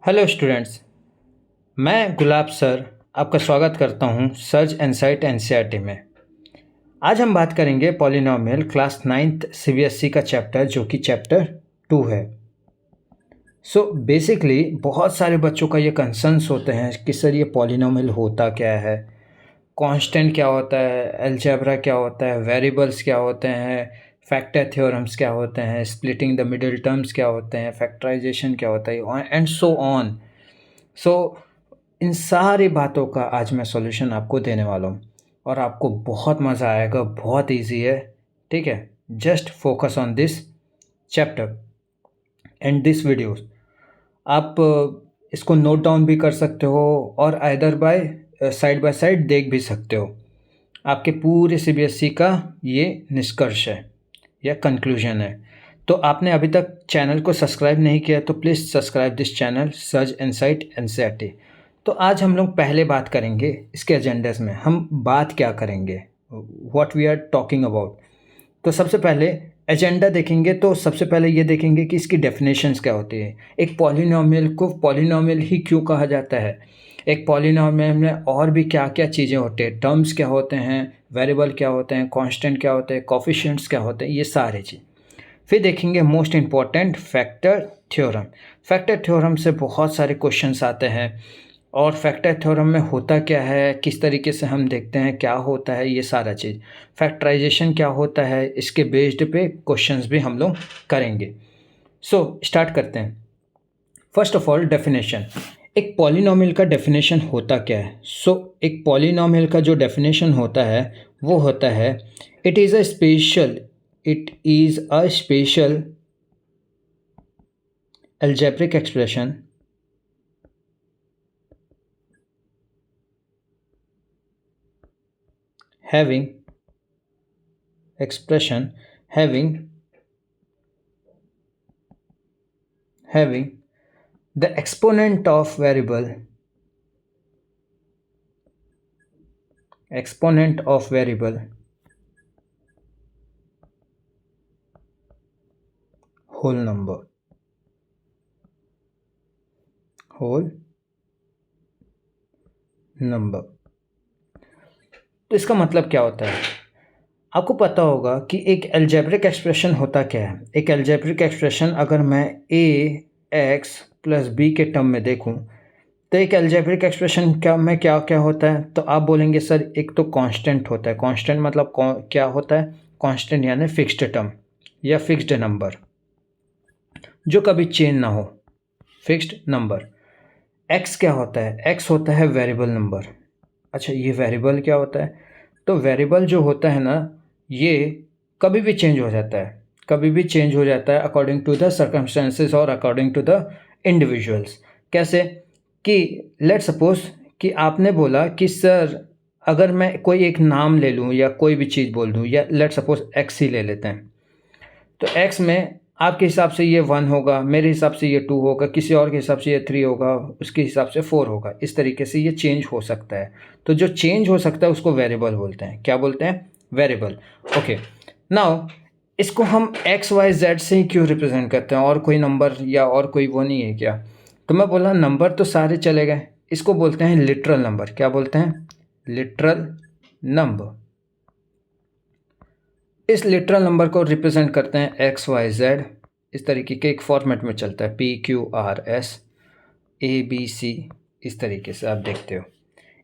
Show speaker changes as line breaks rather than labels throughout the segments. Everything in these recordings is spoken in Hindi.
हेलो स्टूडेंट्स, मैं गुलाब सर आपका स्वागत करता हूं सर्च इनसाइट एनसीईआरटी में। आज हम बात करेंगे पॉलिनोमियल क्लास 9th सीबीएसई का चैप्टर जो कि चैप्टर 2 है। बेसिकली बहुत सारे बच्चों का ये कंसर्न्स होते हैं कि सर ये पॉलिनोमियल होता क्या है, कांस्टेंट क्या होता है, अलजेब्रा क्या होता है, वेरिएबल्स क्या होते हैं, फैक्टर थ्योरम्स क्या होते हैं, स्प्लिटिंग द मिडिल टर्म्स क्या होते हैं, फैक्टराइजेशन क्या होता है एंड सो ऑन। सो इन सारी बातों का आज मैं सॉल्यूशन आपको देने वाला हूँ और आपको बहुत मज़ा आएगा। बहुत इजी है, ठीक है। Just focus on this chapter and this videos. आप इसको नोट डाउन भी कर सकते हो और आइदर बाय साइड देख भी सकते हो। आपके पूरे सीबीएसई का ये निष्कर्ष है या कंक्लूजन है। तो आपने अभी तक चैनल को सब्सक्राइब नहीं किया तो please subscribe this channel search insight NCERT. तो आज हम लोग पहले बात करेंगे इसके एजेंडास में हम बात क्या करेंगे, what we are talking about. तो सबसे पहले एजेंडा देखेंगे तो सबसे पहले ये देखेंगे कि इसकी डेफिनेशंस क्या होती है। एक पॉलिनोमियल को पॉलिनोमियल ही क्यों कहा जाता है, एक पॉलिनोमियल में और भी क्या क्या चीज़ें होती हैं, टर्म्स क्या होते हैं, वेरिएबल क्या होते हैं, कांस्टेंट क्या होते हैं, कोफिशिएंट्स क्या होते हैं, ये सारी चीज़। फिर देखेंगे most important factor theorem. Factor theorem से बहुत सारे क्वेश्चंस आते हैं और फैक्टर थ्योरम में होता क्या है, किस तरीके से हम देखते हैं क्या होता है, ये सारा चीज़। फैक्टराइजेशन क्या होता है, इसके बेस्ड पे क्वेश्चंस भी हम लोग करेंगे। स्टार्ट करते हैं। फर्स्ट ऑफ ऑल डेफिनेशन, एक पॉलिनोमियल का डेफिनेशन होता क्या है। एक पॉलिनोमियल का जो डेफिनेशन होता है वो होता है it is a special algebraic expression having expression having the exponent of variable whole number तो इसका मतलब क्या होता है, आपको पता होगा कि एक एल्जेब्रिक एक्सप्रेशन होता क्या है। एक एल्जेब्रिक एक्सप्रेशन अगर मैं ए एक्स प्लस बी के टर्म में देखूं तो एक एल्जेब्रिक एक्सप्रेशन क्या क्या होता है, तो आप बोलेंगे सर एक तो कांस्टेंट होता है। कांस्टेंट मतलब क्या होता है, कांस्टेंट यानी फिक्स्ड टर्म या फिक्स्ड नंबर जो कभी चेंज ना हो, फिक्स्ड नंबर। एक्स क्या होता है, एक्स होता है वेरिएबल नंबर। अच्छा, ये वेरिएबल क्या होता है, तो वेरिएबल जो होता है ना ये कभी भी चेंज हो जाता है, कभी भी चेंज हो जाता है अकॉर्डिंग टू द सर्कमस्टेंसेस और अकॉर्डिंग टू द इंडिविजुअल्स। कैसे कि लेट सपोज कि आपने बोला कि सर अगर मैं कोई एक नाम ले लूँ या कोई भी चीज़ बोल दूँ, या लेट सपोज एक्स ही ले लेते हैं, तो एक्स में आपके हिसाब से ये 1 होगा, मेरे हिसाब से ये 2 होगा, किसी और के हिसाब से ये 3 होगा, उसके हिसाब से 4 होगा। इस तरीके से ये चेंज हो सकता है। तो जो चेंज हो सकता है उसको वेरिएबल बोलते हैं। क्या बोलते हैं, वेरिएबल। ओके, नाउ इसको हम एक्स वाई जेड से ही क्यों रिप्रेजेंट करते हैं, और कोई नंबर या और कोई वो नहीं है क्या। तो मैं बोला नंबर तो सारे चले गए, इसको बोलते हैं लिटरल नंबर। क्या बोलते हैं, लिटरल नंबर। इस लिटरल नंबर को रिप्रेजेंट करते हैं एक्स वाई जेड, इस तरीके के एक फॉर्मेट में चलता है, P Q R S A B C, इस तरीके से आप देखते हो।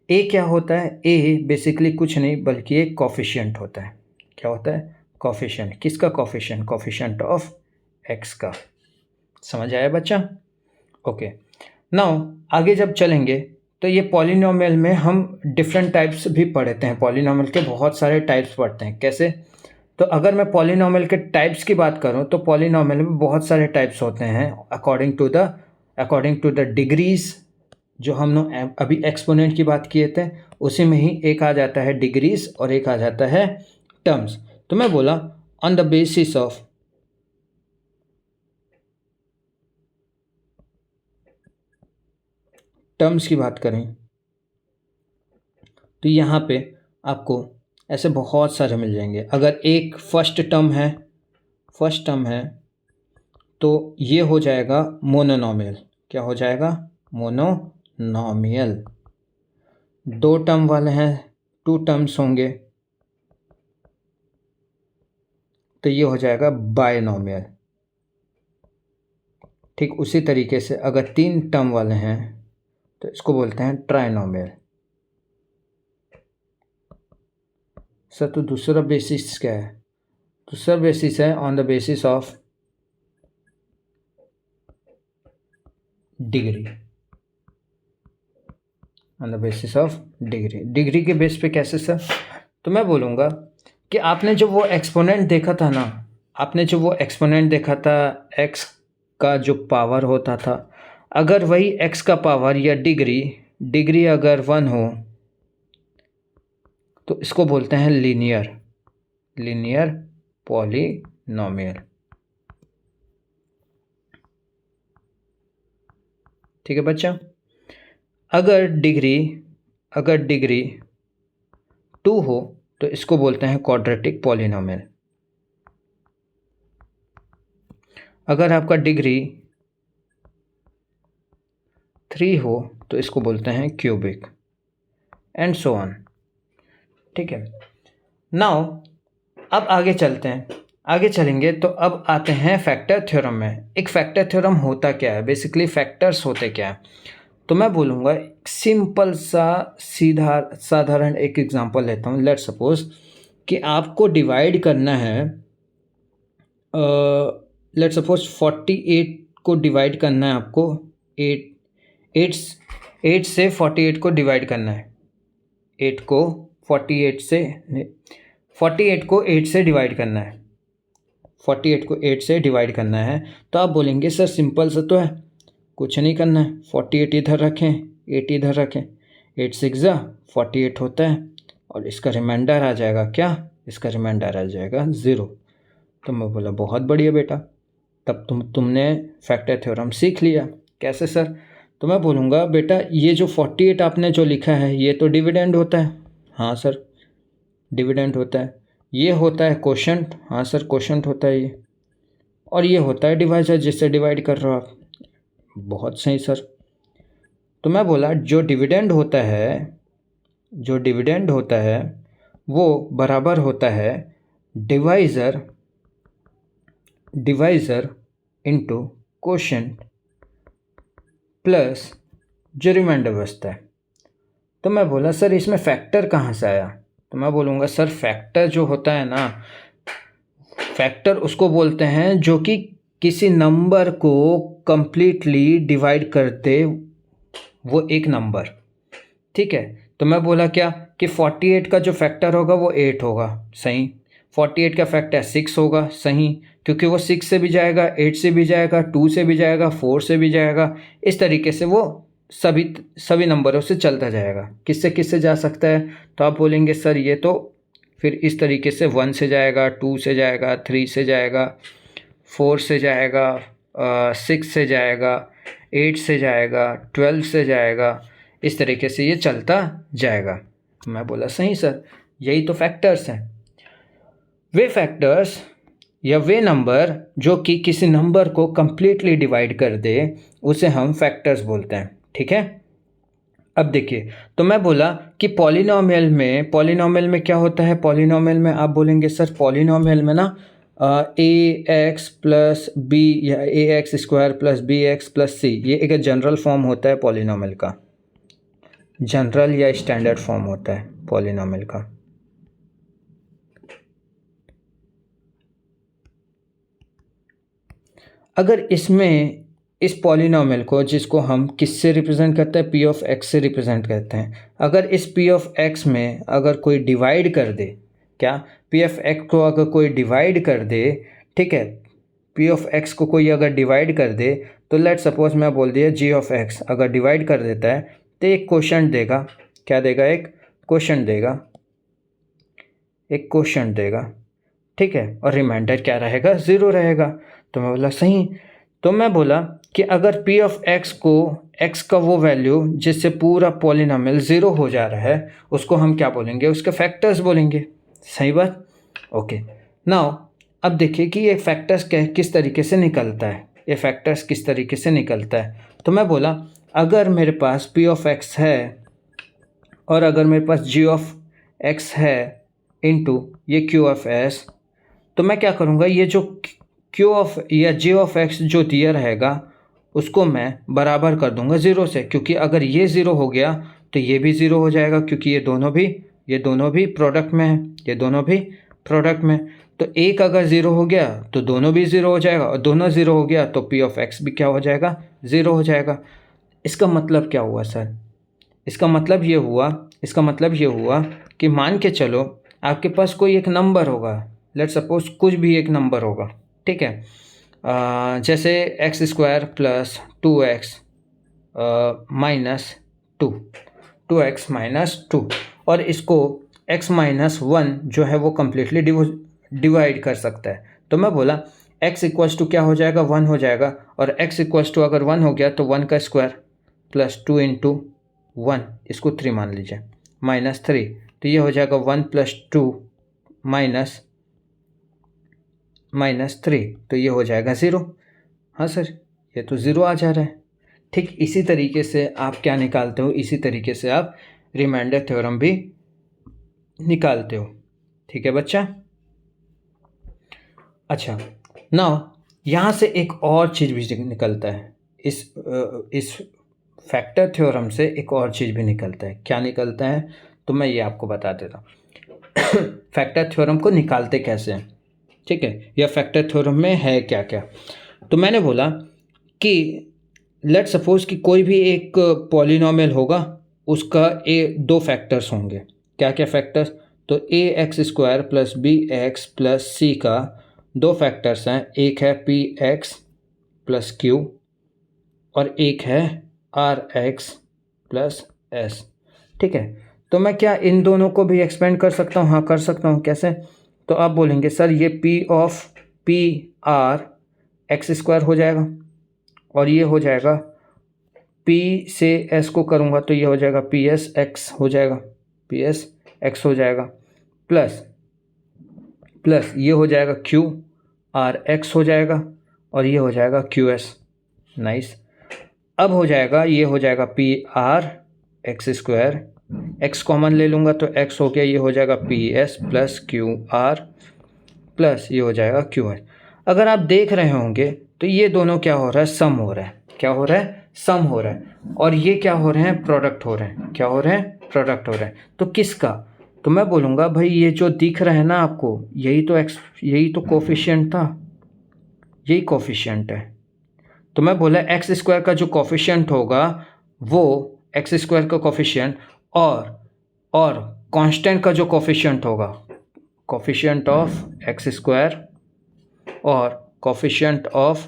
ए क्या होता है, ए बेसिकली कुछ नहीं बल्कि एक कॉफिशिएंट होता है। क्या होता है, कॉफिशिएंट। किसका कॉफिशिएंट, कॉफिशिएंट ऑफ एक्स का। समझ आया बच्चा। ओके, नाउ आगे जब चलेंगे तो ये पॉलिनोमियल में हम डिफरेंट टाइप्स भी पढ़ते हैं। पॉलिनोमियल के बहुत सारे टाइप्स पढ़ते हैं। कैसे, तो अगर मैं पॉलिनोमियल के टाइप्स की बात करूं तो पॉलिनोमियल में बहुत सारे टाइप्स होते हैं अकॉर्डिंग टू द डिग्रीज। जो हम लोग अभी एक्सपोनेंट की बात किए थे उसी में ही एक आ जाता है डिग्रीज और एक आ जाता है टर्म्स। तो मैं बोला on the basis of terms की बात करें तो यहाँ पे आपको ऐसे बहुत सारे मिल जाएंगे। अगर एक फर्स्ट टर्म है तो ये हो जाएगा मोनोनोमियल। क्या हो जाएगा? मोनोनॉमियल। 2 टर्म वाले हैं, 2 टर्म्स होंगे, तो ये हो जाएगा बायनॉमियल। ठीक उसी तरीके से अगर 3 टर्म वाले हैं तो इसको बोलते हैं ट्राइनॉमियल। सर तो दूसरा बेसिस क्या है? दूसरा बेसिस है on the basis of degree, on the basis of degree. Degree के बेस पे कैसे सर? तो मैं बोलूँगा कि आपने जो वो एक्सपोनेंट देखा था ना, आपने जो वो एक्सपोनेंट देखा था एक्स का जो पावर होता था, अगर वही एक्स का पावर या डिग्री अगर 1 हो तो इसको बोलते हैं लीनियर पॉलिनॉमियल। ठीक है बच्चा। अगर डिग्री 2 हो तो इसको बोलते हैं क्वाड्रेटिक पॉलिनॉमियल। अगर आपका डिग्री 3 हो तो इसको बोलते हैं क्यूबिक, एंड सो ऑन। ठीक है। नाउ अब आगे चलते हैं, आगे चलेंगे तो अब आते हैं फैक्टर थ्योरम में। एक फैक्टर थ्योरम होता क्या है, बेसिकली फैक्टर्स होते क्या है? तो मैं बोलूँगा सिंपल सा सीधा साधारण एक एग्जांपल लेता हूँ। लेट्स सपोज कि आपको डिवाइड करना है, लेट्स सपोज 48 को डिवाइड करना है आपको, 8 से 48 को डिवाइड करना है। 8 को 48 को 8 से डिवाइड करना है, 48 को 8 से डिवाइड करना है। तो आप बोलेंगे सर सिंपल सा तो है, कुछ नहीं करना है, 48 इधर रखें, 8 इधर रखें, 8 6 48 होता है, और इसका रिमाइंडर आ जाएगा क्या? इसका रिमाइंडर आ जाएगा 0। तो मैं बोला बहुत बढ़िया बेटा, तब तुमने फैक्टर थ्योरम सीख लिया। कैसे सर? तो मैं बोलूँगा बेटा ये जो 48 आपने जो लिखा है ये तो डिविडेंड होता है। हाँ सर डिविडेंड होता है। ये होता है कोशेंट। हाँ सर कोशेंट होता है ये। और ये होता है डिवाइजर जिससे डिवाइड कर रहे हो आप। बहुत सही सर। तो मैं बोला जो डिविडेंड होता है वो बराबर होता है डिवाइज़र इनटू कोशेंट प्लस जो रिमाइंडर बचता है। तो मैं बोला सर इसमें फैक्टर कहाँ से आया? तो मैं बोलूँगा सर फैक्टर जो होता है ना, फैक्टर उसको बोलते हैं जो कि किसी नंबर को कंप्लीटली डिवाइड कर दे वो एक नंबर। ठीक है। तो मैं बोला क्या कि 48 का जो फैक्टर होगा वो 8 होगा, सही। 48 का फैक्टर 6 होगा, सही, क्योंकि वो 6 से भी जाएगा, 8 से भी जाएगा, 2 से भी जाएगा, 4 से भी जाएगा। इस तरीके से वो सभी नंबरों से चलता जाएगा। किससे किससे जा सकता है? तो आप बोलेंगे सर ये तो फिर इस तरीके से 1 से जाएगा, 2 से जाएगा, 3 से जाएगा, 4 से जाएगा, 6 से जाएगा, 8 से जाएगा, 12 से जाएगा। इस तरीके से ये चलता जाएगा। मैं बोला सही सर, यही तो फैक्टर्स हैं। वे फैक्टर्स या वे नंबर जो कि किसी नंबर को कंप्लीटली डिवाइड कर दे उसे हम फैक्टर्स बोलते हैं। ठीक है। अब देखिए, तो मैं बोला कि पॉलिनॉमियल में क्या होता है? पॉलिनॉमियल में आप बोलेंगे सर पॉलिनॉमियल में ना ए एक्स प्लस बी या A X square plus B X plus C, ये एक जनरल फॉर्म होता है पॉलिनॉमियल का। जनरल या स्टैंडर्ड फॉर्म होता है पॉलिनॉमियल का। अगर इसमें इस पॉलिनॉमियल को जिसको हम किससे रिप्रेजेंट करते हैं? पी ऑफ एक्स से रिप्रेजेंट करते हैं। अगर इस पी ऑफ एक्स में अगर कोई डिवाइड कर दे, क्या पी ऑफ एक्स को अगर कोई डिवाइड कर दे, ठीक है, पी ऑफ एक्स को कोई अगर डिवाइड कर दे तो लेट सपोज मैं बोल दिया जी ऑफ एक्स अगर डिवाइड कर देता है तो एक क्वोशंट देगा। क्या देगा? एक क्वोशंट देगा। ठीक है। और रिमाइंडर क्या रहेगा? 0 रहेगा। तो मैं बोला सही। तो मैं बोला कि अगर पी ऑफ एक्स को एक्स का वो वैल्यू जिससे पूरा पॉलिनॉमियल 0 हो जा रहा है उसको हम क्या बोलेंगे? उसके फैक्टर्स बोलेंगे। सही बात। ओके। नाउ अब देखिए कि ये फैक्टर्स किस तरीके से निकलता है। तो मैं बोला अगर मेरे पास पी ऑफ एक्स है और अगर मेरे पास जी ऑफ एक्स है इनटू ये क्यू ऑफ एस, तो मैं क्या करूँगा, ये जो क्यू ऑफ या जी ऑफ एक्स जो दिया रहेगा उसको मैं बराबर कर दूंगा ज़ीरो से, क्योंकि अगर ये ज़ीरो हो गया तो ये भी ज़ीरो हो जाएगा, क्योंकि ये दोनों भी प्रोडक्ट में है, ये दोनों भी प्रोडक्ट में। तो एक अगर ज़ीरो हो गया तो दोनों भी ज़ीरो हो जाएगा, और दोनों ज़ीरो हो गया तो पी ऑफ एक्स भी क्या हो जाएगा, ज़ीरो हो जाएगा। इसका मतलब क्या हुआ सर? इसका मतलब ये हुआ कि मान के चलो आपके पास कोई एक नंबर होगा, लेट सपोज कुछ भी एक नंबर होगा, ठीक है, जैसे x square plus 2x minus 2x minus 2, और इसको x माइनस 1 जो है वो कम्प्लीटली डिवाइड कर सकता है। तो मैं बोला x इक्वल्स टू क्या हो जाएगा, 1 हो जाएगा, और x इक्वल्स टू अगर 1 हो गया तो 1 का स्क्वायर प्लस 2 इंटू 1, इसको 3 मान लीजिए, माइनस 3, तो ये हो जाएगा 1 प्लस 2 माइनस 3, तो ये हो जाएगा 0। हाँ सर, ये तो 0 आ जा रहा है। ठीक इसी तरीके से आप क्या निकालते हो, इसी तरीके से आप रिमाइंडर थ्योरम भी निकालते हो। ठीक है बच्चा। अच्छा, नाउ यहाँ से एक और चीज़ भी निकलता है, इस फैक्टर थ्योरम से एक और चीज़ भी निकलता है। क्या निकलता है तो मैं ये आपको बता देता हूँ। फैक्टर थ्योरम को निकालते कैसे हैं, ठीक है, या फैक्टर थ्योरम में है क्या क्या। तो मैंने बोला कि लेट सपोज कि कोई भी एक पॉलिनोमियल होगा, उसका दो फैक्टर्स होंगे। क्या क्या फैक्टर्स? तो A X square plus B X plus C का दो फैक्टर्स हैं, एक है पी एक्स प्लस क्यू और एक है आर एक्स प्लस एस। ठीक है, तो मैं क्या इन दोनों को भी एक्सपेंड कर सकता हूँ? हाँ कर सकता हूँ। कैसे? तो आप बोलेंगे सर ये P of P R x square हो जाएगा, और ये हो जाएगा पी से एस को करूँगा तो ये हो जाएगा पी एस एक्स हो जाएगा, पी एस एक्स हो जाएगा, प्लस ये हो जाएगा क्यू आर एक्स हो जाएगा, और ये हो जाएगा क्यू एस। नाइस। अब हो जाएगा, ये हो जाएगा P R x square, x common ले लूँगा तो एक्स हो गया, ये हो जाएगा P S plus Q R plus ये हो जाएगा क्यू एस। अगर आप देख रहे होंगे तो ये दोनों क्या हो रहा है, सम हो रहा है। क्या हो रहा है? सम हो रहा है। और ये क्या हो रहे हैं? प्रोडक्ट हो रहे हैं। क्या हो रहे हैं? प्रोडक्ट हो रहे हैं। तो किसका? तो मैं बोलूँगा भाई ये जो दिख रहा है ना आपको, यही तो कोफिशिएंट था, यही कोफिशिएंट है। तो मैं बोला एक्स स्क्वायर का जो कोफिशिएंट होगा वो एक्स स्क्वायर का कोफिशिएंट और कांस्टेंट का जो कोफिशिएंट होगा, कोफिशिएंट ऑफ एक्स स्क्वायर और कोफिशिएंट ऑफ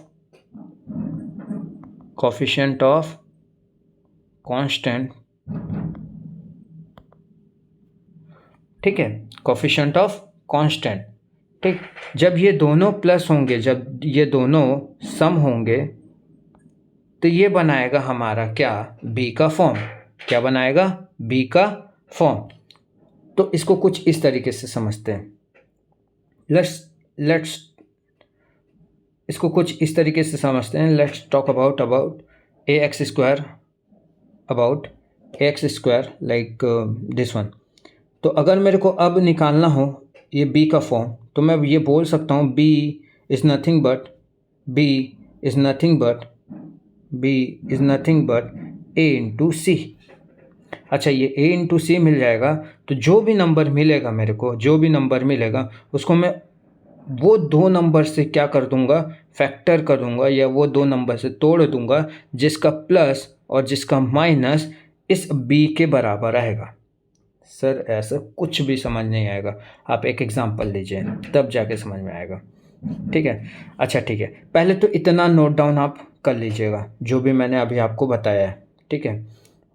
कांस्टेंट, ठीक है, कोफिशिएंट ऑफ कांस्टेंट। ठीक, जब ये दोनों प्लस होंगे, जब ये दोनों सम होंगे तो ये बनाएगा हमारा क्या? बी का फॉर्म। क्या बनाएगा? बी का फॉर्म। तो इसको कुछ इस तरीके से समझते हैं। लेट्स इसको कुछ इस तरीके से समझते हैं। Let's talk about A X square, like this one. तो अगर मेरे को अब निकालना हो ये बी का फॉर्म, तो मैं ये बोल सकता हूँ B is nothing but A into C. अच्छा, ये ए इंटू सी मिल जाएगा तो जो भी नंबर मिलेगा मेरे को, उसको मैं वो दो नंबर से क्या कर दूंगा? फैक्टर कर दूंगा, या वो दो नंबर से तोड़ दूंगा जिसका प्लस और जिसका माइनस इस बी के बराबर आएगा। सर ऐसा कुछ भी समझ नहीं आएगा, आप एक एग्जांपल लीजिए तब जाके समझ में आएगा। ठीक है, अच्छा ठीक है, पहले तो इतना नोट डाउन आप कर लीजिएगा जो भी मैंने अभी आपको बताया है। ठीक है,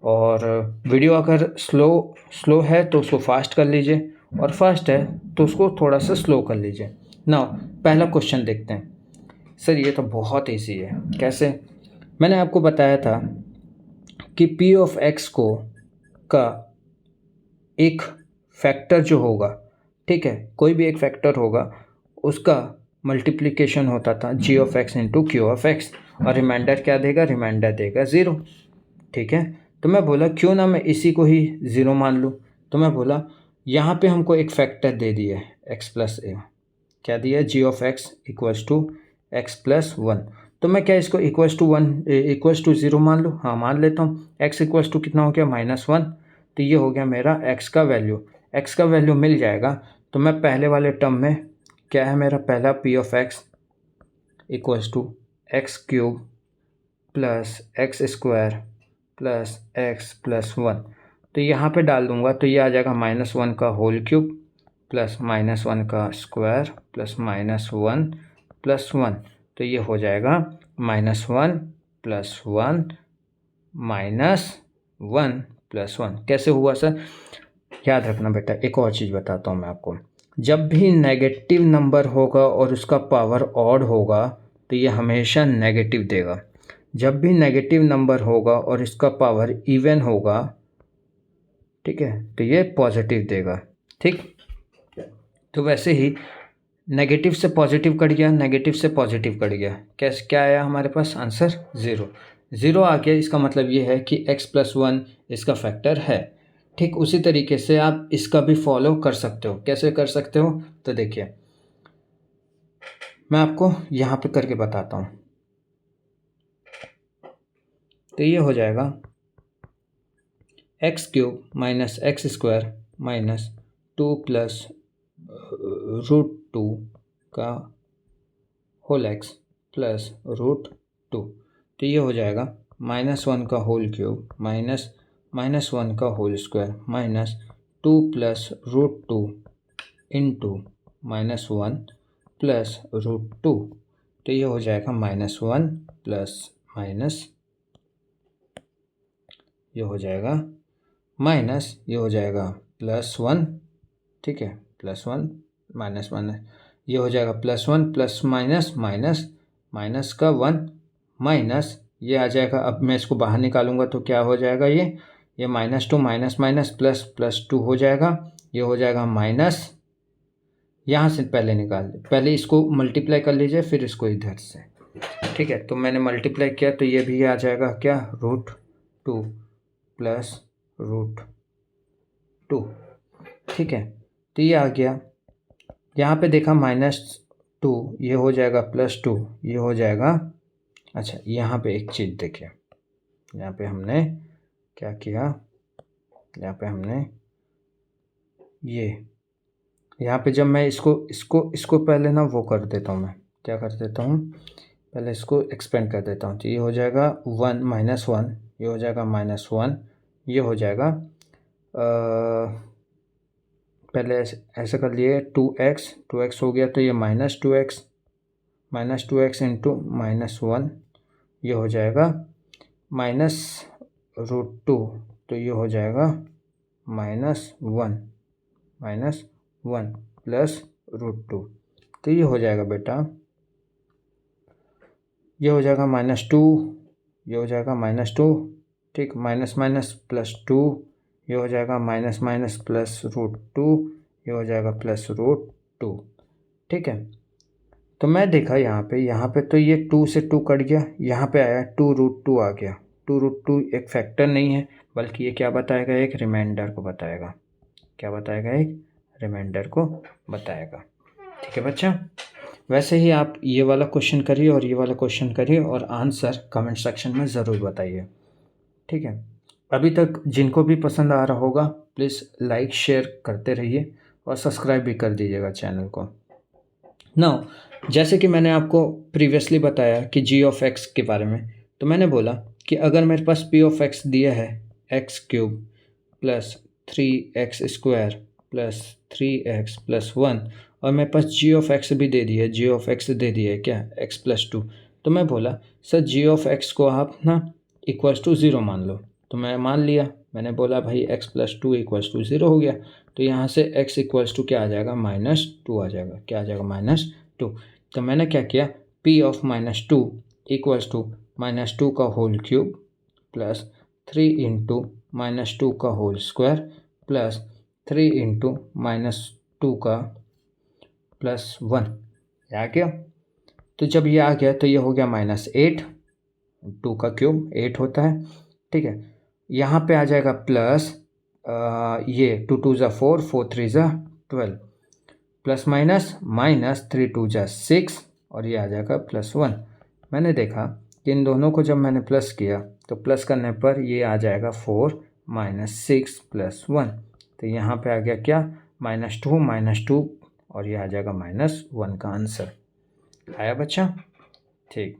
और वीडियो अगर स्लो है तो उसको फास्ट कर लीजिए, और फास्ट है तो उसको थोड़ा सा स्लो कर लीजिए। नाउ पहला क्वेश्चन देखते हैं। सर ये तो बहुत ईजी है। कैसे? मैंने आपको बताया था कि पी ऑफ एक्स को का एक फैक्टर जो होगा, ठीक है, कोई भी एक फैक्टर होगा, उसका मल्टीप्लिकेशन होता था G of X into Q of X, और रिमाइंडर क्या देगा, रिमाइंडर देगा 0। ठीक है, तो मैं बोला क्यों ना मैं इसी को ही 0 मान लूँ। तो मैं बोला यहाँ पे हमको एक फैक्टर दे दिया है एक्स प्लस ए, क्या दिया है, G of X equals to X plus 1। तो मैं क्या इसको इक्वल्स टू 0 मान लूँ, हाँ मान लेता हूँ। एक्स इक्वल्स टू कितना हो गया, -1। तो ये हो गया मेरा एक्स का वैल्यू। एक्स का वैल्यू मिल जाएगा तो मैं पहले वाले टर्म में क्या है मेरा, पहला P of X equals to X cube plus X square plus X plus 1। तो यहाँ पे डाल दूंगा तो ये आ जाएगा -1 का होल क्यूब प्लस -1 का स्क्वायर प्लस -1 प्लस 1। तो ये हो जाएगा -1 प्लस 1 -1 प्लस 1। कैसे हुआ सर, याद रखना बेटा, एक और चीज़ बताता हूँ मैं आपको। जब भी नेगेटिव नंबर होगा और उसका पावर ऑड होगा तो ये हमेशा नेगेटिव देगा। जब भी नेगेटिव नंबर होगा और इसका पावर इवन होगा, ठीक है, तो ये पॉजिटिव देगा। ठीक, तो वैसे ही नेगेटिव से पॉजिटिव कट गया, नेगेटिव से पॉजिटिव कट गया, कैसे, क्या आया हमारे पास आंसर, 0। 0 आ गया, इसका मतलब ये है कि x प्लस 1 इसका फैक्टर है। ठीक उसी तरीके से आप इसका भी फॉलो कर सकते हो। कैसे कर सकते हो, तो देखिए मैं आपको यहाँ पे करके बताता हूँ। तो ये हो जाएगा x cube minus x square minus 2 plus √2 का होल एक्स प्लस √2। तो ये हो जाएगा -1 का होल क्यूब -1 का whole square minus 2 plus √2 into -1 plus √2। तो ये हो जाएगा -1 प्लस माइनस, ये हो जाएगा माइनस, ये हो जाएगा +1। ठीक है, +1 -1, ये हो जाएगा +1 प्लस माइनस माइनस माइनस का 1 माइनस, ये आ जाएगा। अब मैं इसको बाहर निकालूंगा तो क्या हो जाएगा, ये -2 माइनस माइनस प्लस +2 हो जाएगा। ये हो जाएगा माइनस, यहाँ से पहले निकाल दे, पहले इसको मल्टीप्लाई कर लीजिए फिर इसको इधर से। ठीक है, तो मैंने मल्टीप्लाई किया तो ये भी आ जाएगा क्या, √2 प्लस √2। ठीक है, तो ये आ गया। यहाँ पे देखा -2, ये हो जाएगा +2, ये हो जाएगा। अच्छा, यहाँ पे एक चीज़ देखिए, यहाँ पे हमने क्या किया, यहाँ पे हमने ये, यहाँ पे जब मैं इसको पहले ना वो कर देता हूँ, मैं क्या कर देता हूँ, पहले इसको एक्सपेंड कर देता हूँ। तो ये हो जाएगा 1 -1, ये हो जाएगा -1, ये हो जाएगा पहले ऐसे कर लिए 2x हो गया, तो ये -2x इंटू -1, ये हो जाएगा -√2। तो ये हो जाएगा -1 प्लस √2। तो ये हो जाएगा बेटा, ये हो जाएगा -2, ये हो जाएगा -2। ठीक, माइनस माइनस +2, ये हो जाएगा माइनस माइनस प्लस √2, ये हो जाएगा प्लस √2। ठीक है, तो मैं देखा यहाँ पे तो ये 2 से 2 कट गया, यहाँ पे आया 2√2 आ गया। 2√2 एक फैक्टर नहीं है, बल्कि ये क्या बताएगा, एक रिमाइंडर को बताएगा। क्या बताएगा, एक रिमाइंडर को बताएगा। ठीक है बच्चा, वैसे ही आप ये वाला क्वेश्चन करिए और ये वाला क्वेश्चन करिए और आंसर कमेंट सेक्शन में ज़रूर बताइए। ठीक है, अभी तक जिनको भी पसंद आ रहा होगा प्लीज़ लाइक शेयर करते रहिए और सब्सक्राइब भी कर दीजिएगा चैनल को। नाउ, जैसे कि मैंने आपको प्रीवियसली बताया कि जी ऑफ एक्स के बारे में, तो मैंने बोला कि अगर मेरे पास पी ऑफ एक्स दिया है x cube plus 3x square plus 3x plus 1, और मेरे पास जी ऑफ एक्स भी दे दिया है, जी ऑफ एक्स दे दिया है क्या, x प्लस 2। तो मैं बोला सर जी ऑफ एक्स को आप ना इक्वल्स टू 0 मान लो। तो मैं मान लिया, मैंने बोला भाई x प्लस 2 इक्वल्स टू 0 हो गया। तो यहाँ से x इक्वल्स टू क्या आ जाएगा, -2 आ जाएगा। क्या आ जाएगा, -2। तो मैंने क्या किया, p ऑफ -2 इक्वल्स टू -2 का होल क्यूब प्लस 3 इंटू -2 का होल स्क्वायर प्लस 3 इंटू -2 का प्लस 1 आ गया। तो जब ये आ गया तो ये हो गया -8 2 का क्यूब 8 होता है, ठीक है। यहाँ पे आ जाएगा प्लस ये 2 2 ज़ा 4, 4 3 ज़ा 12, प्लस माइनस माइनस 3 2 ज़ा 6 और ये आ जाएगा +1। मैंने देखा कि इन दोनों को जब मैंने प्लस किया तो प्लस करने पर ये आ जाएगा 4 - 6 + 1, तो यहाँ पे आ गया क्या -2 और ये आ जाएगा -1 का आंसर। आया बच्चा? ठीक,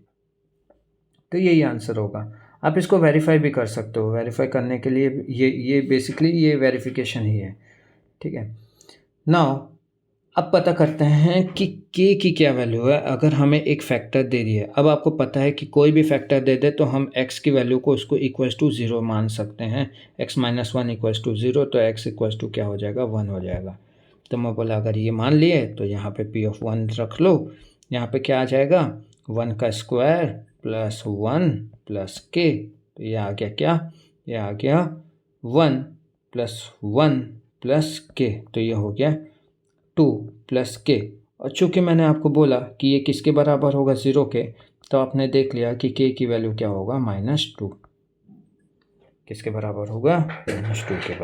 तो यही आंसर होगा। आप इसको वेरीफाई भी कर सकते हो, वेरीफाई करने के लिए ये बेसिकली ये वेरिफिकेशन ही है, ठीक है। नाउ अब पता करते हैं कि k की क्या वैल्यू है अगर हमें एक फैक्टर दे दी है। अब आपको पता है कि कोई भी फैक्टर दे दे तो हम x की वैल्यू को उसको इक्वल्स टू 0 मान सकते हैं। x - 1 इक्वल्स टू 0 तो x इक्वल्स टू क्या हो जाएगा 1 हो जाएगा। तो मैं बोला अगर ये मान लिए तो यहाँ पे p ऑफ 1 रख लो, यहाँ पे क्या आ जाएगा 1 का स्क्वायर प्लस 1 प्लस k, तो ये आ गया क्या, ये आ गया 1 + 1 + k, तो ये हो गया 2 + k। और चूँकि मैंने आपको बोला कि ये किसके बराबर होगा 0 के, तो आपने देख लिया कि k की वैल्यू क्या होगा -2, किसके बराबर होगा -2 के बराबर।